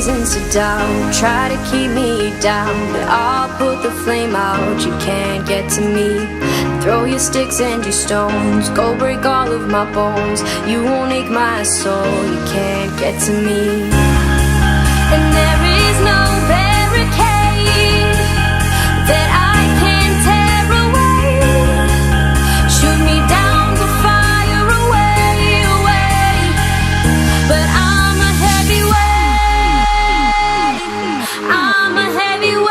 reasons to doubt, try to keep me down, but I'll put the flame out. You can't get to me. Throw your sticks and your stones, go break all of my bones. You won't ache my soul, you can't get to me. And there is no barricade that I can tear away. Shoot me down, go fire away, away. But I'm a heavyweight, I'm a heavyweight,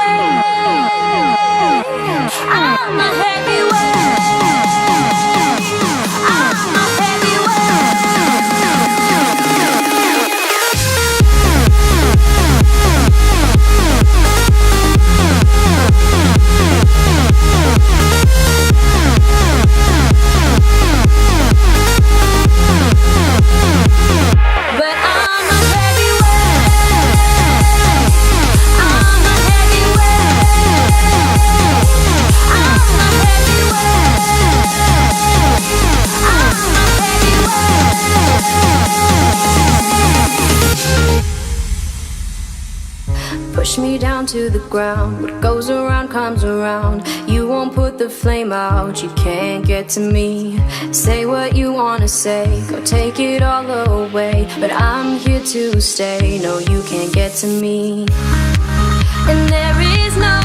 I'm a heavyweight. Push me down to the ground. What goes around comes around. You won't put the flame out, you can't get to me. Say what you wanna say, go take it all away, but I'm here to stay. No, you can't get to me. And there is no